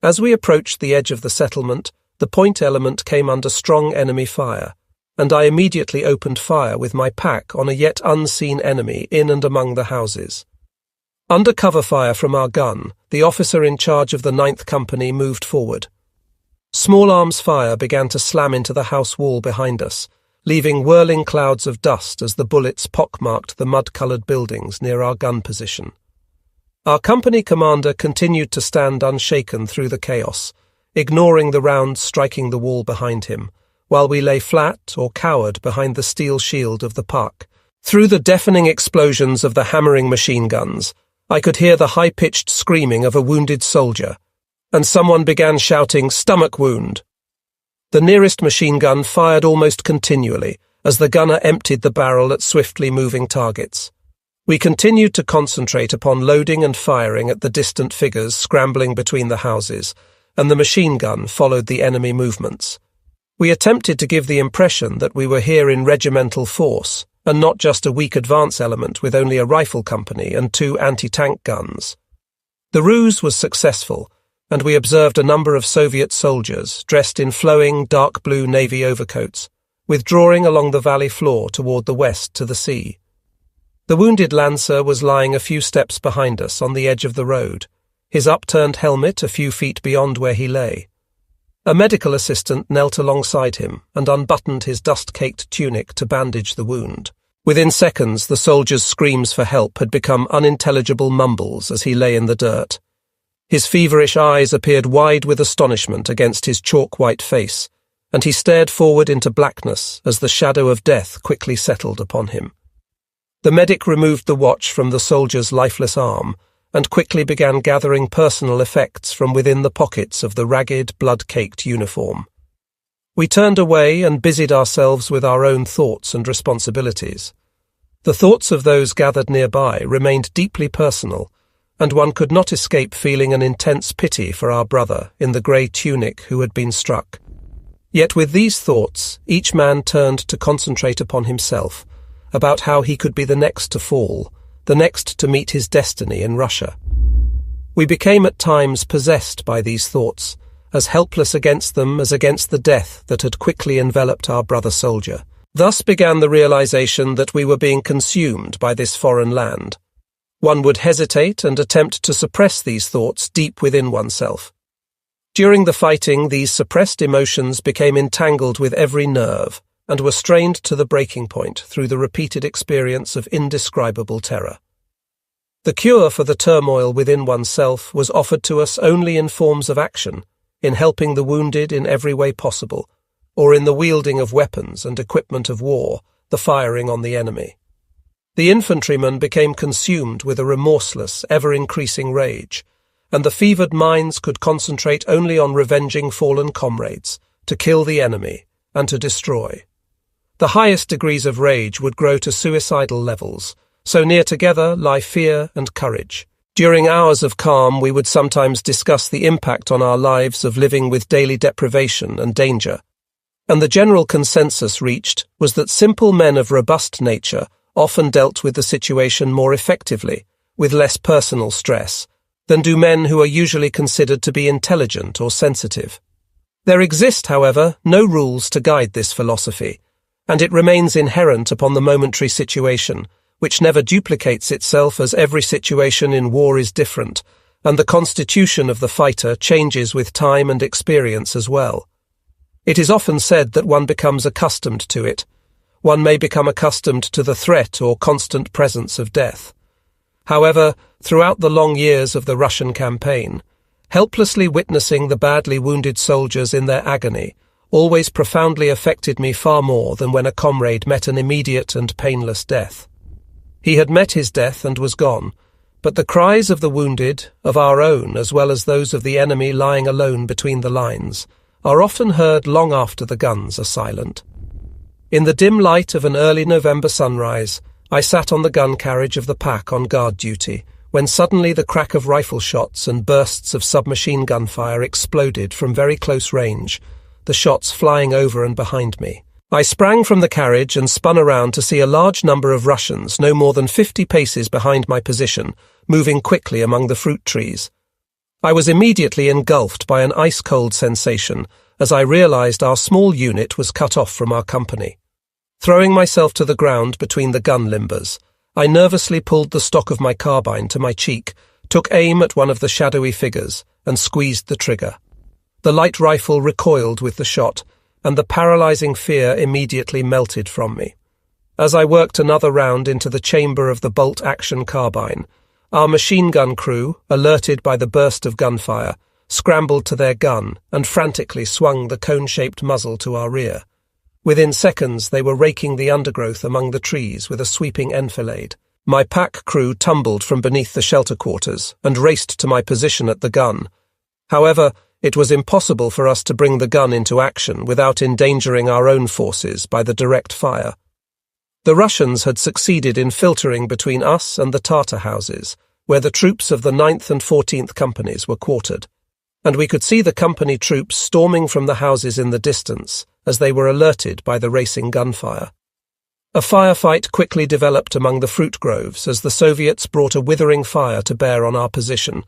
As we approached the edge of the settlement, the point element came under strong enemy fire, and I immediately opened fire with my pack on a yet unseen enemy in and among the houses. Under cover fire from our gun, the officer in charge of the 9th Company moved forward. Small arms fire began to slam into the house wall behind us, leaving whirling clouds of dust as the bullets pockmarked the mud-coloured buildings near our gun position. Our company commander continued to stand unshaken through the chaos, ignoring the rounds striking the wall behind him, while we lay flat or cowered behind the steel shield of the park. Through the deafening explosions of the hammering machine guns, I could hear the high-pitched screaming of a wounded soldier, and someone began shouting, "Stomach wound!" The nearest machine gun fired almost continually as the gunner emptied the barrel at swiftly moving targets. We continued to concentrate upon loading and firing at the distant figures scrambling between the houses, and the machine gun followed the enemy movements. We attempted to give the impression that we were here in regimental force, and not just a weak advance element with only a rifle company and 2 anti-tank guns. The ruse was successful, and we observed a number of Soviet soldiers, dressed in flowing dark blue navy overcoats, withdrawing along the valley floor toward the west to the sea. The wounded lancer was lying a few steps behind us on the edge of the road, his upturned helmet a few feet beyond where he lay. A medical assistant knelt alongside him and unbuttoned his dust-caked tunic to bandage the wound. Within seconds, the soldier's screams for help had become unintelligible mumbles as he lay in the dirt. His feverish eyes appeared wide with astonishment against his chalk-white face, and he stared forward into blackness as the shadow of death quickly settled upon him. The medic removed the watch from the soldier's lifeless arm and quickly began gathering personal effects from within the pockets of the ragged, blood-caked uniform. We turned away and busied ourselves with our own thoughts and responsibilities. The thoughts of those gathered nearby remained deeply personal, and one could not escape feeling an intense pity for our brother in the grey tunic who had been struck. Yet with these thoughts, each man turned to concentrate upon himself, about how he could be the next to fall, the next to meet his destiny in Russia. We became at times possessed by these thoughts, as helpless against them as against the death that had quickly enveloped our brother soldier. Thus began the realization that we were being consumed by this foreign land. One would hesitate and attempt to suppress these thoughts deep within oneself. During the fighting, these suppressed emotions became entangled with every nerve and were strained to the breaking point through the repeated experience of indescribable terror. The cure for the turmoil within oneself was offered to us only in forms of action, in helping the wounded in every way possible, or in the wielding of weapons and equipment of war, the firing on the enemy. The infantrymen became consumed with a remorseless, ever-increasing rage, and the fevered minds could concentrate only on revenging fallen comrades, to kill the enemy, and to destroy. The highest degrees of rage would grow to suicidal levels, so near together lie fear and courage. During hours of calm, we would sometimes discuss the impact on our lives of living with daily deprivation and danger, and the general consensus reached was that simple men of robust nature often dealt with the situation more effectively, with less personal stress, than do men who are usually considered to be intelligent or sensitive. There exist, however, no rules to guide this philosophy, and it remains inherent upon the momentary situation, which never duplicates itself as every situation in war is different, and the constitution of the fighter changes with time and experience as well. It is often said that one becomes accustomed to it. One may become accustomed to the threat or constant presence of death. However, throughout the long years of the Russian campaign, helplessly witnessing the badly wounded soldiers in their agony always profoundly affected me far more than when a comrade met an immediate and painless death. He had met his death and was gone, but the cries of the wounded, of our own as well as those of the enemy lying alone between the lines, are often heard long after the guns are silent. In the dim light of an early November sunrise, I sat on the gun carriage of the pack on guard duty, when suddenly the crack of rifle shots and bursts of submachine gun fire exploded from very close range, the shots flying over and behind me. I sprang from the carriage and spun around to see a large number of Russians, no more than 50 paces behind my position, moving quickly among the fruit trees. I was immediately engulfed by an ice-cold sensation as I realized our small unit was cut off from our company. Throwing myself to the ground between the gun limbers, I nervously pulled the stock of my carbine to my cheek, took aim at one of the shadowy figures, and squeezed the trigger. The light rifle recoiled with the shot, and the paralyzing fear immediately melted from me. As I worked another round into the chamber of the bolt-action carbine, our machine gun crew, alerted by the burst of gunfire, scrambled to their gun and frantically swung the cone-shaped muzzle to our rear. Within seconds, they were raking the undergrowth among the trees with a sweeping enfilade. My pack crew tumbled from beneath the shelter quarters and raced to my position at the gun. However, it was impossible for us to bring the gun into action without endangering our own forces by the direct fire. The Russians had succeeded in filtering between us and the Tartar houses, where the troops of the 9th and 14th Companies were quartered, and we could see the company troops storming from the houses in the distance as they were alerted by the racing gunfire. A firefight quickly developed among the fruit groves as the Soviets brought a withering fire to bear on our position,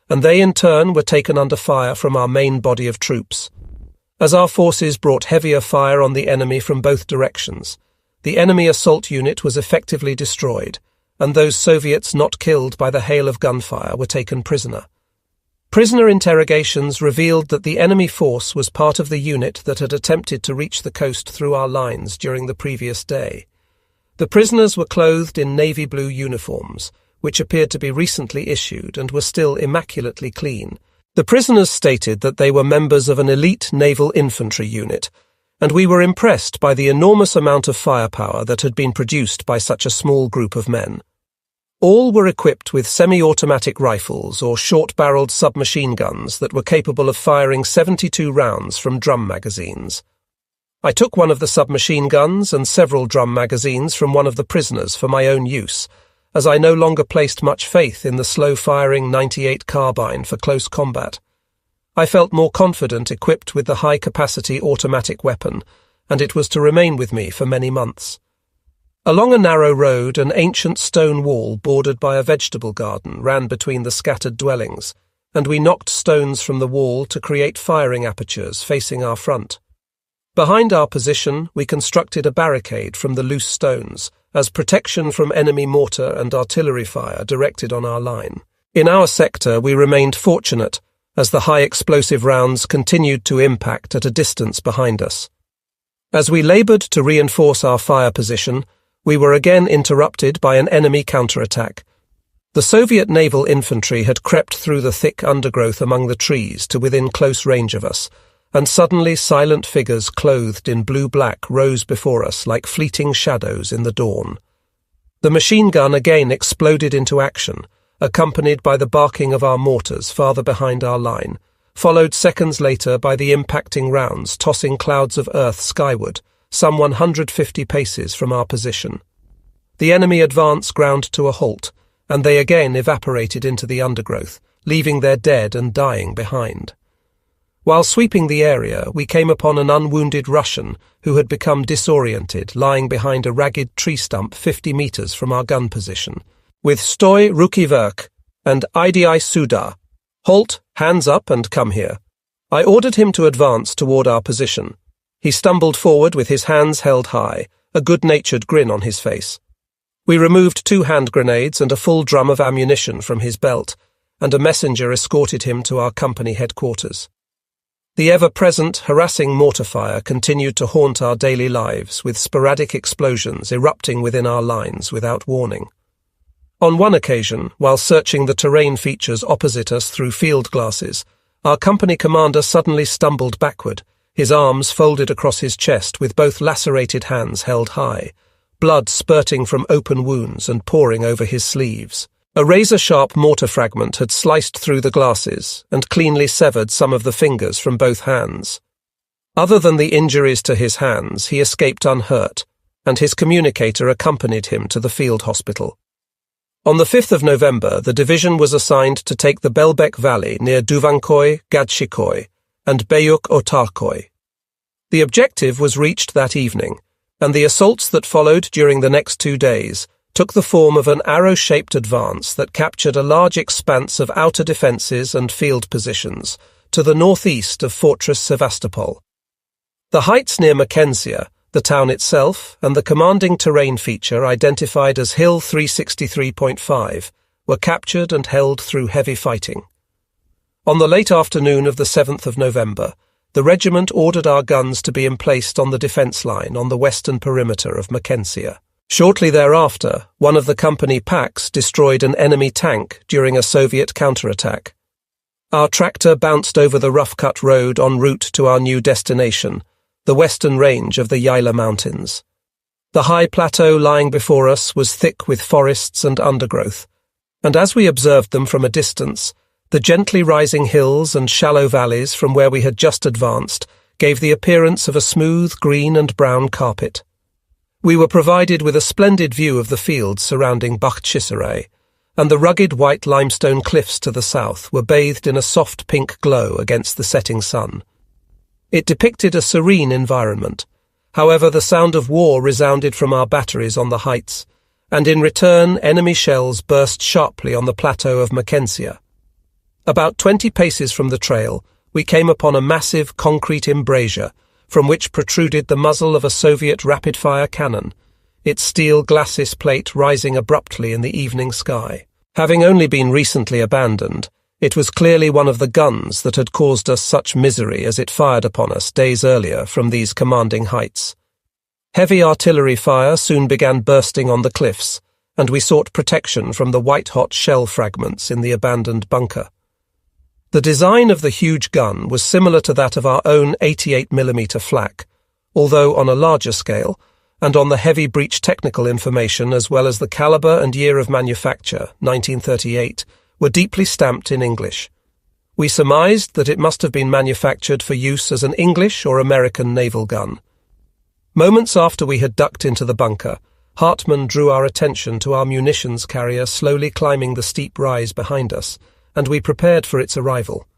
and they in turn were taken under fire from our main body of troops. As our forces brought heavier fire on the enemy from both directions, the enemy assault unit was effectively destroyed, and those Soviets not killed by the hail of gunfire were taken prisoner. Prisoner interrogations revealed that the enemy force was part of the unit that had attempted to reach the coast through our lines during the previous day. The prisoners were clothed in navy blue uniforms, which appeared to be recently issued and were still immaculately clean. The prisoners stated that they were members of an elite naval infantry unit, and we were impressed by the enormous amount of firepower that had been produced by such a small group of men. All were equipped with semi-automatic rifles or short-barreled submachine guns that were capable of firing 72 rounds from drum magazines. I took one of the submachine guns and several drum magazines from one of the prisoners for my own use, as I no longer placed much faith in the slow-firing 98 carbine for close combat. I felt more confident equipped with the high-capacity automatic weapon, and it was to remain with me for many months. Along a narrow road, an ancient stone wall bordered by a vegetable garden ran between the scattered dwellings, and we knocked stones from the wall to create firing apertures facing our front. Behind our position, we constructed a barricade from the loose stones, as protection from enemy mortar and artillery fire directed on our line. In our sector, we remained fortunate, as the high-explosive rounds continued to impact at a distance behind us. As we laboured to reinforce our fire position, we were again interrupted by an enemy counterattack. The Soviet naval infantry had crept through the thick undergrowth among the trees to within close range of us, and suddenly silent figures clothed in blue-black rose before us like fleeting shadows in the dawn. The machine gun again exploded into action, accompanied by the barking of our mortars farther behind our line, followed seconds later by the impacting rounds tossing clouds of earth skyward, some 150 paces from our position. The enemy advance ground to a halt, and they again evaporated into the undergrowth, leaving their dead and dying behind. While sweeping the area, we came upon an unwounded Russian who had become disoriented, lying behind a ragged tree stump 50 meters from our gun position. With "Stoi, ruki vverk" and "Idi suda," "Halt, hands up and come here," I ordered him to advance toward our position. He stumbled forward with his hands held high, a good-natured grin on his face. We removed 2 hand grenades and a full drum of ammunition from his belt, and a messenger escorted him to our company headquarters. The ever-present, harassing mortar fire continued to haunt our daily lives, with sporadic explosions erupting within our lines without warning. On one occasion, while searching the terrain features opposite us through field glasses, our company commander suddenly stumbled backward, his arms folded across his chest with both lacerated hands held high, blood spurting from open wounds and pouring over his sleeves. A razor-sharp mortar fragment had sliced through the glasses and cleanly severed some of the fingers from both hands. Other than the injuries to his hands, he escaped unhurt, and his communicator accompanied him to the field hospital. On the 5th of November, the division was assigned to take the Belbek Valley near Duvankoy, Gadshikoy, and Beyuk Otarkoy. The objective was reached that evening, and the assaults that followed during the next 2 days took the form of an arrow-shaped advance that captured a large expanse of outer defences and field positions to the northeast of Fortress Sevastopol. The heights near Mekensia, the town itself, and the commanding terrain feature identified as Hill 363.5 were captured and held through heavy fighting. On the late afternoon of the 7th of November, the regiment ordered our guns to be emplaced on the defence line on the western perimeter of Mekensia. Shortly thereafter, one of the company packs destroyed an enemy tank during a Soviet counterattack. Our tractor bounced over the rough-cut road en route to our new destination, the western range of the Yaila Mountains. The high plateau lying before us was thick with forests and undergrowth, and as we observed them from a distance, the gently rising hills and shallow valleys from where we had just advanced gave the appearance of a smooth green and brown carpet. We were provided with a splendid view of the fields surrounding Bakhchisaray, and the rugged white limestone cliffs to the south were bathed in a soft pink glow against the setting sun. It depicted a serene environment. However, the sound of war resounded from our batteries on the heights, and in return enemy shells burst sharply on the plateau of Mekensia. About 20 paces from the trail, we came upon a massive concrete embrasure from which protruded the muzzle of a Soviet rapid-fire cannon, its steel glacis plate rising abruptly in the evening sky. Having only been recently abandoned, it was clearly one of the guns that had caused us such misery as it fired upon us days earlier from these commanding heights. Heavy artillery fire soon began bursting on the cliffs, and we sought protection from the white-hot shell fragments in the abandoned bunker. The design of the huge gun was similar to that of our own 88mm flak, although on a larger scale, and on the heavy breech technical information as well as the caliber and year of manufacture, 1938, were deeply stamped in English. We surmised that it must have been manufactured for use as an English or American naval gun. Moments after we had ducked into the bunker, Hartmann drew our attention to our munitions carrier slowly climbing the steep rise behind us, and we prepared for its arrival.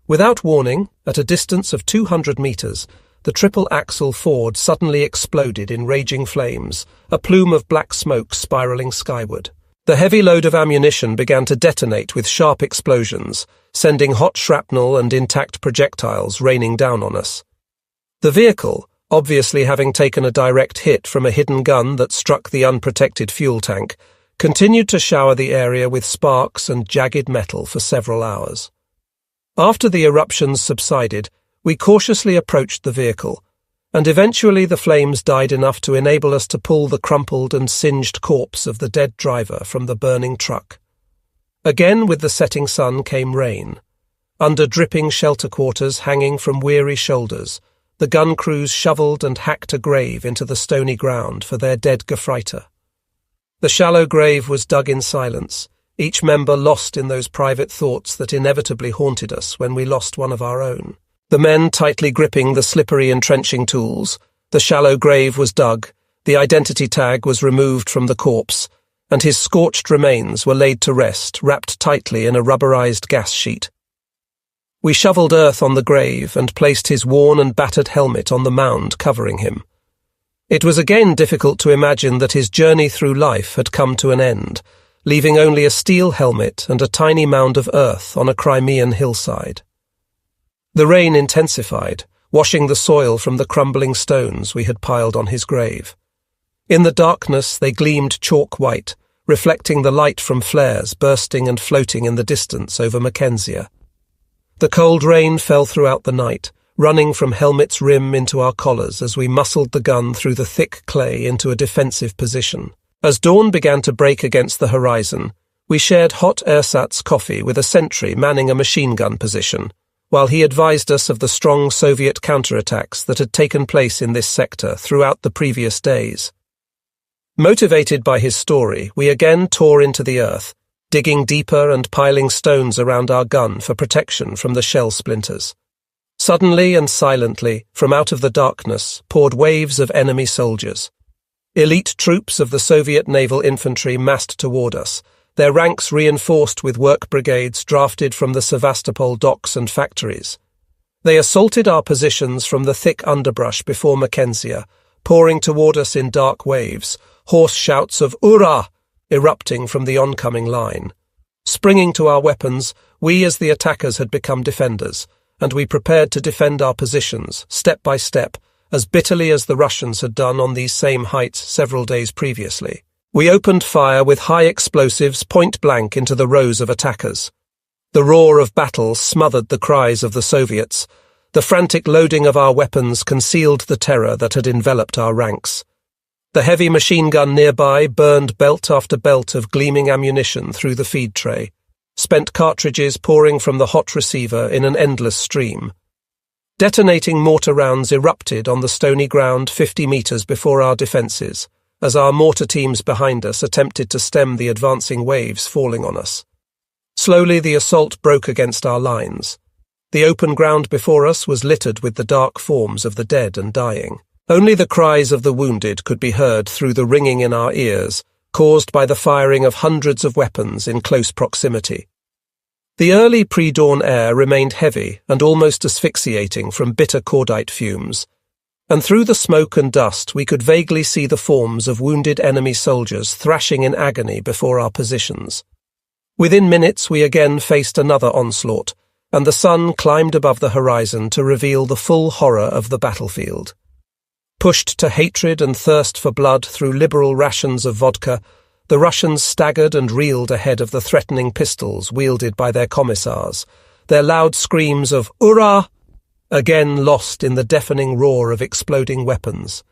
Without warning, at a distance of 200 meters, the triple-axle Ford suddenly exploded in raging flames, a plume of black smoke spiraling skyward. The heavy load of ammunition began to detonate with sharp explosions, sending hot shrapnel and intact projectiles raining down on us. The vehicle, obviously having taken a direct hit from a hidden gun that struck the unprotected fuel tank, continued to shower the area with sparks and jagged metal for several hours. After the eruptions subsided, we cautiously approached the vehicle, and eventually the flames died enough to enable us to pull the crumpled and singed corpse of the dead driver from the burning truck. Again with the setting sun came rain. Under dripping shelter quarters hanging from weary shoulders, the gun crews shovelled and hacked a grave into the stony ground for their dead Gefreiter. The shallow grave was dug in silence, each member lost in those private thoughts that inevitably haunted us when we lost one of our own. The men tightly gripping the slippery entrenching tools, the shallow grave was dug, the identity tag was removed from the corpse, and his scorched remains were laid to rest, wrapped tightly in a rubberized gas sheet. We shovelled earth on the grave and placed his worn and battered helmet on the mound covering him. It was again difficult to imagine that his journey through life had come to an end, leaving only a steel helmet and a tiny mound of earth on a Crimean hillside. The rain intensified, washing the soil from the crumbling stones we had piled on his grave. In the darkness they gleamed chalk white, reflecting the light from flares bursting and floating in the distance over Mekensia. The cold rain fell throughout the night, running from helmet's rim into our collars as we muscled the gun through the thick clay into a defensive position. As dawn began to break against the horizon, we shared hot ersatz coffee with a sentry manning a machine gun position, while he advised us of the strong Soviet counterattacks that had taken place in this sector throughout the previous days. Motivated by his story, we again tore into the earth, digging deeper and piling stones around our gun for protection from the shell splinters. Suddenly and silently, from out of the darkness, poured waves of enemy soldiers. Elite troops of the Soviet naval infantry massed toward us, their ranks reinforced with work brigades drafted from the Sevastopol docks and factories. They assaulted our positions from the thick underbrush before Mackenzie, pouring toward us in dark waves, hoarse shouts of "Hurrah!" erupting from the oncoming line. Springing to our weapons, we as the attackers had become defenders, and we prepared to defend our positions, step by step, as bitterly as the Russians had done on these same heights several days previously. We opened fire with high explosives point-blank into the rows of attackers. The roar of battle smothered the cries of the Soviets. The frantic loading of our weapons concealed the terror that had enveloped our ranks. The heavy machine gun nearby burned belt after belt of gleaming ammunition through the feed tray, spent cartridges pouring from the hot receiver in an endless stream. Detonating mortar rounds erupted on the stony ground 50 meters before our defenses, as our mortar teams behind us attempted to stem the advancing waves falling on us. Slowly the assault broke against our lines. The open ground before us was littered with the dark forms of the dead and dying. Only the cries of the wounded could be heard through the ringing in our ears, caused by the firing of hundreds of weapons in close proximity. The early pre-dawn air remained heavy and almost asphyxiating from bitter cordite fumes, and through the smoke and dust we could vaguely see the forms of wounded enemy soldiers thrashing in agony before our positions. Within minutes we again faced another onslaught, and the sun climbed above the horizon to reveal the full horror of the battlefield. Pushed to hatred and thirst for blood through liberal rations of vodka, the Russians staggered and reeled ahead of the threatening pistols wielded by their commissars, their loud screams of "Hurrah!" again lost in the deafening roar of exploding weapons.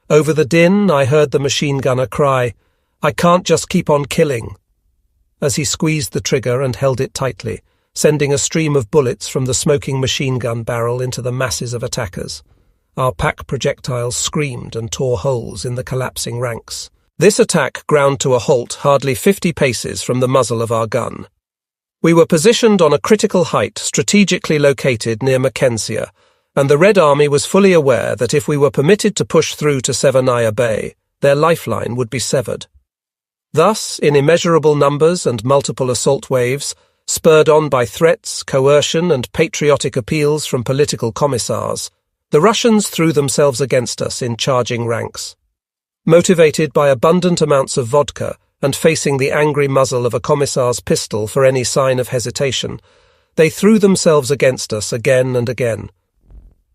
Over the din I heard the machine gunner cry, "I can't just keep on killing," as he squeezed the trigger and held it tightly, sending a stream of bullets from the smoking machine gun barrel into the masses of attackers. Our pack projectiles screamed and tore holes in the collapsing ranks. This attack ground to a halt hardly 50 paces from the muzzle of our gun. We were positioned on a critical height strategically located near Mackenzie, and the Red Army was fully aware that if we were permitted to push through to Severnaya Bay, their lifeline would be severed. Thus, in immeasurable numbers and multiple assault waves, spurred on by threats, coercion, and patriotic appeals from political commissars, the Russians threw themselves against us in charging ranks. Motivated by abundant amounts of vodka and facing the angry muzzle of a commissar's pistol for any sign of hesitation, they threw themselves against us again and again.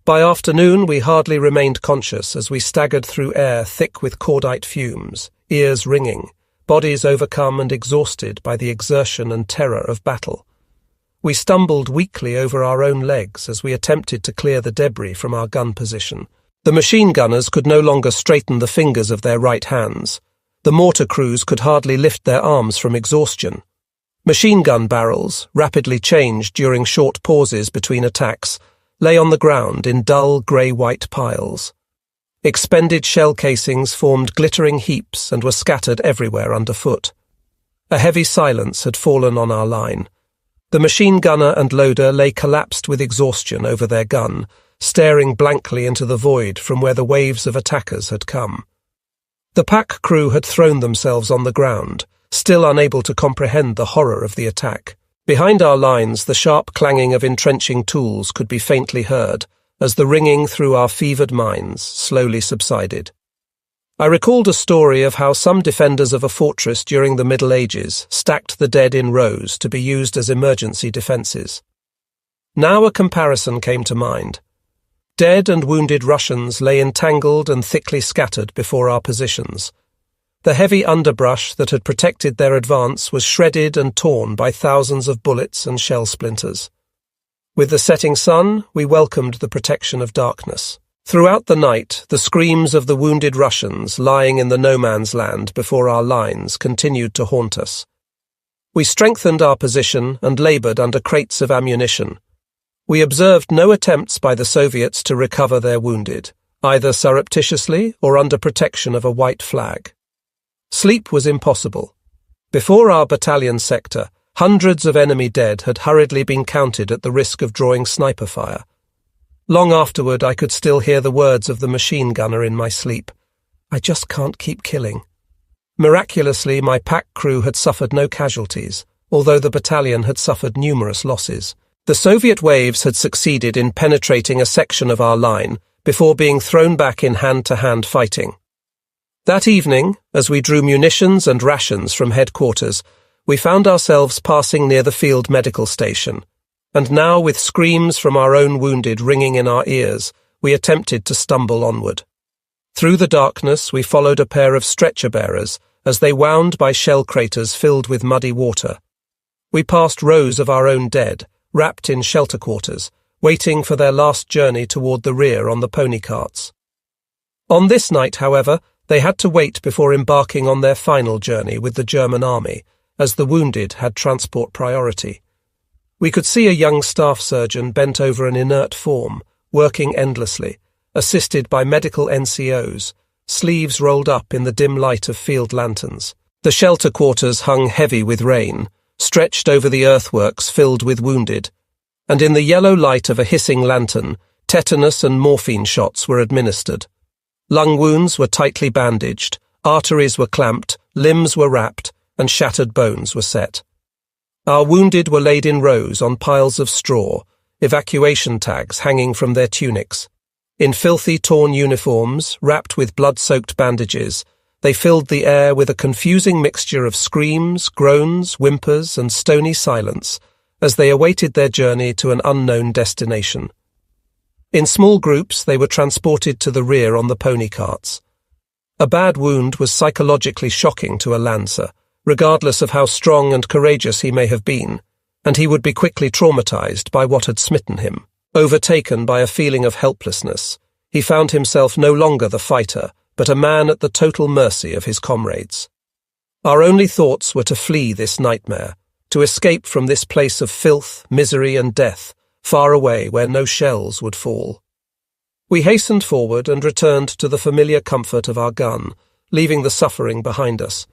By afternoon we hardly remained conscious as we staggered through air thick with cordite fumes, ears ringing, bodies overcome and exhausted by the exertion and terror of battle. We stumbled weakly over our own legs as we attempted to clear the debris from our gun position. The machine gunners could no longer straighten the fingers of their right hands. The mortar crews could hardly lift their arms from exhaustion. Machine gun barrels, rapidly changed during short pauses between attacks, lay on the ground in dull grey-white piles. Expended shell casings formed glittering heaps and were scattered everywhere underfoot. A heavy silence had fallen on our line. The machine gunner and loader lay collapsed with exhaustion over their gun, staring blankly into the void from where the waves of attackers had come. The pack crew had thrown themselves on the ground, still unable to comprehend the horror of the attack. Behind our lines, the sharp clanging of entrenching tools could be faintly heard, as the ringing through our fevered minds slowly subsided. I recalled a story of how some defenders of a fortress during the Middle Ages stacked the dead in rows to be used as emergency defences. Now a comparison came to mind. Dead and wounded Russians lay entangled and thickly scattered before our positions. The heavy underbrush that had protected their advance was shredded and torn by thousands of bullets and shell splinters. With the setting sun, we welcomed the protection of darkness. Throughout the night, the screams of the wounded Russians lying in the no-man's land before our lines continued to haunt us. We strengthened our position and laboured under crates of ammunition. We observed no attempts by the Soviets to recover their wounded, either surreptitiously or under protection of a white flag. Sleep was impossible. Before our battalion sector, hundreds of enemy dead had hurriedly been counted at the risk of drawing sniper fire. Long afterward, I could still hear the words of the machine gunner in my sleep. "I just can't keep killing." Miraculously, my pack crew had suffered no casualties, although the battalion had suffered numerous losses. The Soviet waves had succeeded in penetrating a section of our line before being thrown back in hand-to-hand fighting. That evening, as we drew munitions and rations from headquarters, we found ourselves passing near the field medical station, and now with screams from our own wounded ringing in our ears, we attempted to stumble onward. Through the darkness, we followed a pair of stretcher-bearers as they wound by shell craters filled with muddy water. We passed rows of our own dead, wrapped in shelter quarters, waiting for their last journey toward the rear on the pony carts. On this night, however, they had to wait before embarking on their final journey with the German army, as the wounded had transport priority. We could see a young staff surgeon bent over an inert form, working endlessly, assisted by medical NCOs, sleeves rolled up in the dim light of field lanterns. The shelter quarters hung heavy with rain, stretched over the earthworks filled with wounded, and in the yellow light of a hissing lantern, tetanus and morphine shots were administered. Lung wounds were tightly bandaged, arteries were clamped, limbs were wrapped, and shattered bones were set. Our wounded were laid in rows on piles of straw, evacuation tags hanging from their tunics. In filthy, torn uniforms, wrapped with blood-soaked bandages, they filled the air with a confusing mixture of screams, groans, whimpers, and stony silence as they awaited their journey to an unknown destination. In small groups, they were transported to the rear on the pony carts. A bad wound was psychologically shocking to a lancer, regardless of how strong and courageous he may have been, and he would be quickly traumatized by what had smitten him. Overtaken by a feeling of helplessness, he found himself no longer the fighter, but a man at the total mercy of his comrades. Our only thoughts were to flee this nightmare, to escape from this place of filth, misery, and death, far away where no shells would fall. We hastened forward and returned to the familiar comfort of our gun, leaving the suffering behind us.